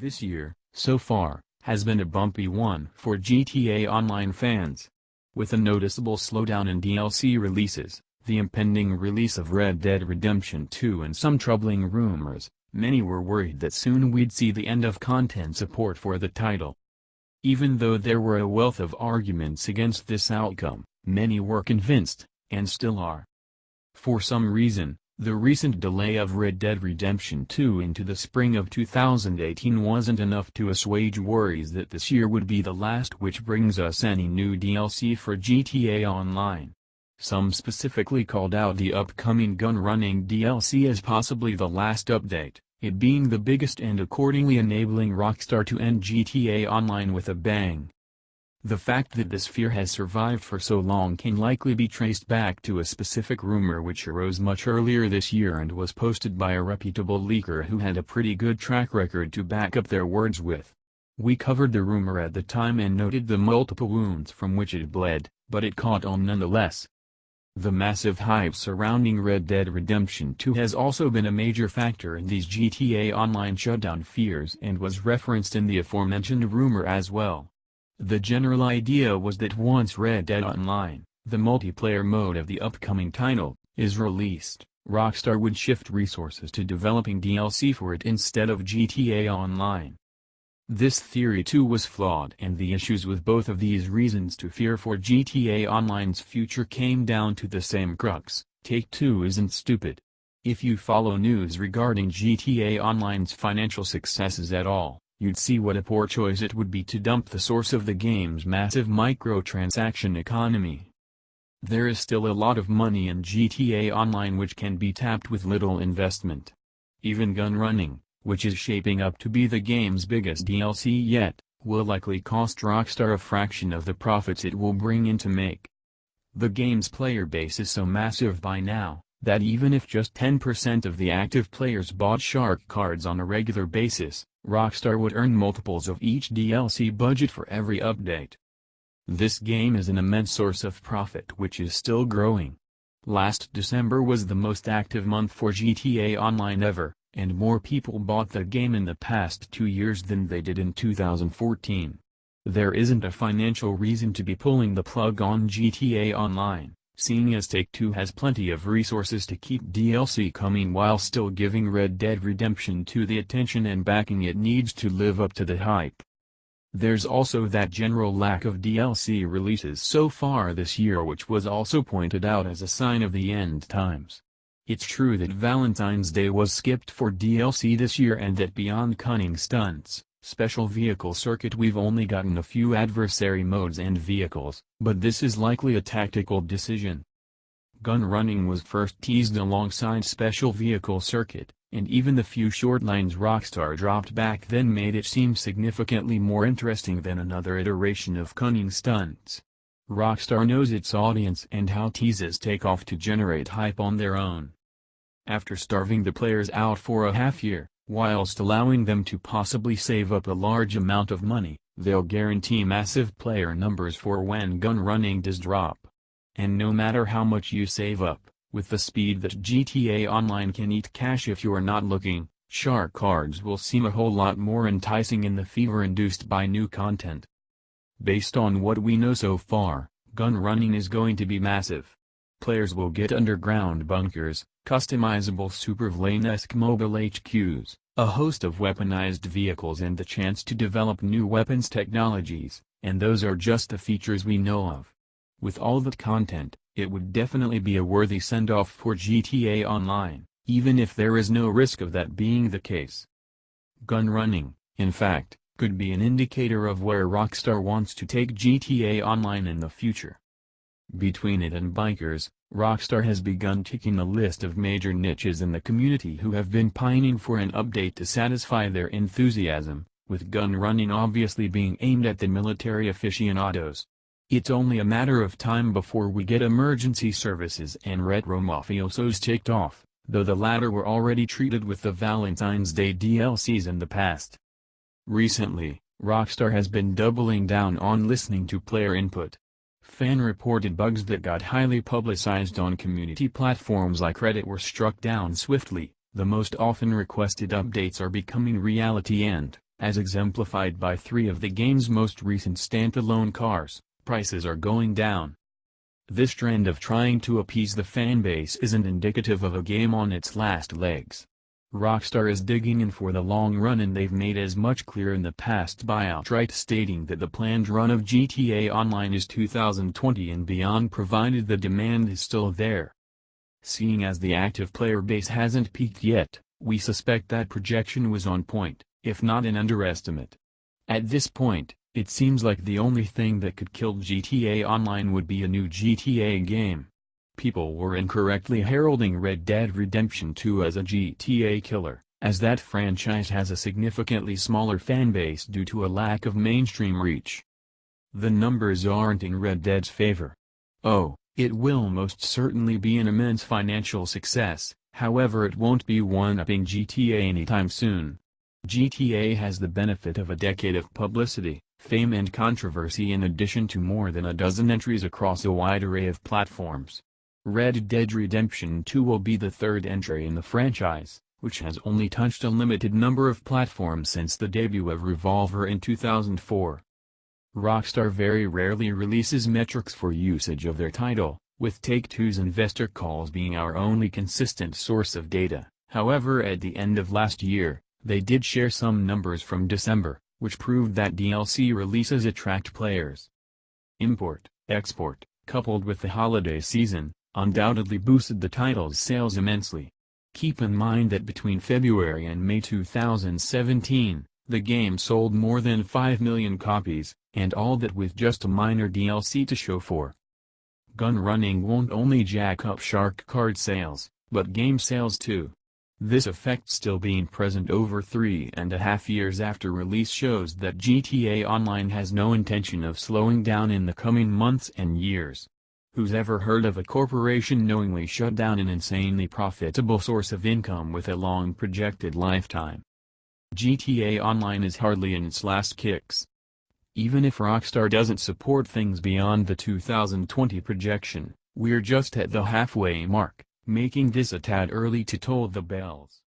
This year, so far, has been a bumpy one for GTA Online fans. With a noticeable slowdown in DLC releases, the impending release of Red Dead Redemption 2 and some troubling rumors, many were worried that soon we'd see the end of content support for the title. Even though there were a wealth of arguments against this outcome, many were convinced, and still are. For some reason, the recent delay of Red Dead Redemption 2 into the spring of 2018 wasn't enough to assuage worries that this year would be the last, which brings us any new DLC for GTA Online. Some specifically called out the upcoming Gunrunning DLC as possibly the last update, it being the biggest and accordingly enabling Rockstar to end GTA Online with a bang. The fact that this fear has survived for so long can likely be traced back to a specific rumor which arose much earlier this year and was posted by a reputable leaker who had a pretty good track record to back up their words with. We covered the rumor at the time and noted the multiple wounds from which it bled, but it caught on nonetheless. The massive hype surrounding Red Dead Redemption 2 has also been a major factor in these GTA Online shutdown fears and was referenced in the aforementioned rumor as well. The general idea was that once Red Dead Online, the multiplayer mode of the upcoming title, is released, Rockstar would shift resources to developing DLC for it instead of GTA Online. This theory too was flawed, and the issues with both of these reasons to fear for GTA Online's future came down to the same crux: Take-Two isn't stupid. If you follow news regarding GTA Online's financial successes at all, you'd see what a poor choice it would be to dump the source of the game's massive microtransaction economy. There is still a lot of money in GTA Online which can be tapped with little investment. Even Gunrunning, which is shaping up to be the game's biggest DLC yet, will likely cost Rockstar a fraction of the profits it will bring in to make. The game's player base is so massive by now, that even if just 10% of the active players bought shark cards on a regular basis, Rockstar would earn multiples of each DLC budget for every update. This game is an immense source of profit which is still growing. Last December was the most active month for GTA Online ever, and more people bought the game in the past 2 years than they did in 2014. There isn't a financial reason to be pulling the plug on GTA Online, seeing as Take-Two has plenty of resources to keep DLC coming while still giving Red Dead Redemption 2 the attention and backing it needs to live up to the hype. There's also that general lack of DLC releases so far this year, which was also pointed out as a sign of the end times. It's true that Valentine's Day was skipped for DLC this year and that beyond cunning stunts, special vehicle circuit, we've only gotten a few adversary modes and vehicles, but this is likely a tactical decision. Gunrunning was first teased alongside special vehicle circuit, and even the few short lines Rockstar dropped back then made it seem significantly more interesting than another iteration of cunning stunts. Rockstar knows its audience and how teases take off to generate hype on their own. After starving the players out for a half year, whilst allowing them to possibly save up a large amount of money, they'll guarantee massive player numbers for when Gunrunning does drop. And no matter how much you save up, with the speed that GTA Online can eat cash if you're not looking, shark cards will seem a whole lot more enticing in the fever induced by new content. Based on what we know so far, Gunrunning is going to be massive. Players will get underground bunkers, customizable supervillain-esque mobile HQs, a host of weaponized vehicles and the chance to develop new weapons technologies, and those are just the features we know of. With all that content, it would definitely be a worthy send-off for GTA Online, even if there is no risk of that being the case. Gunrunning, in fact, could be an indicator of where Rockstar wants to take GTA Online in the future. Between it and bikers, Rockstar has begun ticking a list of major niches in the community who have been pining for an update to satisfy their enthusiasm, with Gunrunning obviously being aimed at the military aficionados. It's only a matter of time before we get emergency services and retro mafiosos ticked off, though the latter were already treated with the Valentine's Day DLCs in the past. Recently, Rockstar has been doubling down on listening to player input. Fan-reported bugs that got highly publicized on community platforms like Reddit were struck down swiftly, the most often requested updates are becoming reality and, As exemplified by 3 of the game's most recent standalone cars, prices are going down. This trend of trying to appease the fanbase isn't indicative of a game on its last legs. Rockstar is digging in for the long run, and they've made as much clear in the past by outright stating that the planned run of GTA Online is 2020 and beyond, provided the demand is still there. Seeing as the active player base hasn't peaked yet, we suspect that projection was on point, if not an underestimate. At this point, it seems like the only thing that could kill GTA Online would be a new GTA game. People were incorrectly heralding Red Dead Redemption 2 as a GTA killer, as that franchise has a significantly smaller fanbase due to a lack of mainstream reach. The numbers aren't in Red Dead's favor. Oh, it will most certainly be an immense financial success, however it won't be one-upping GTA anytime soon. GTA has the benefit of a decade of publicity, fame and controversy, in addition to more than a dozen entries across a wide array of platforms. Red Dead Redemption 2 will be the 3rd entry in the franchise, which has only touched a limited number of platforms since the debut of Revolver in 2004. Rockstar very rarely releases metrics for usage of their title, with Take-Two's investor calls being our only consistent source of data. However, at the end of last year, they did share some numbers from December, which proved that DLC releases attract players. Import-export, coupled with the holiday season, undoubtedly boosted the title's sales immensely. Keep in mind that between February and May 2017, the game sold more than 5 million copies, and all that with just a minor DLC to show for. Gunrunning won't only jack up shark card sales, but game sales too. This effect still being present over 3.5 years after release shows that GTA Online has no intention of slowing down in the coming months and years. Who's ever heard of a corporation knowingly shut down an insanely profitable source of income with a long projected lifetime? GTA Online is hardly in its last kicks. Even if Rockstar doesn't support things beyond the 2020 projection, we're just at the halfway mark, making this a tad early to toll the bells.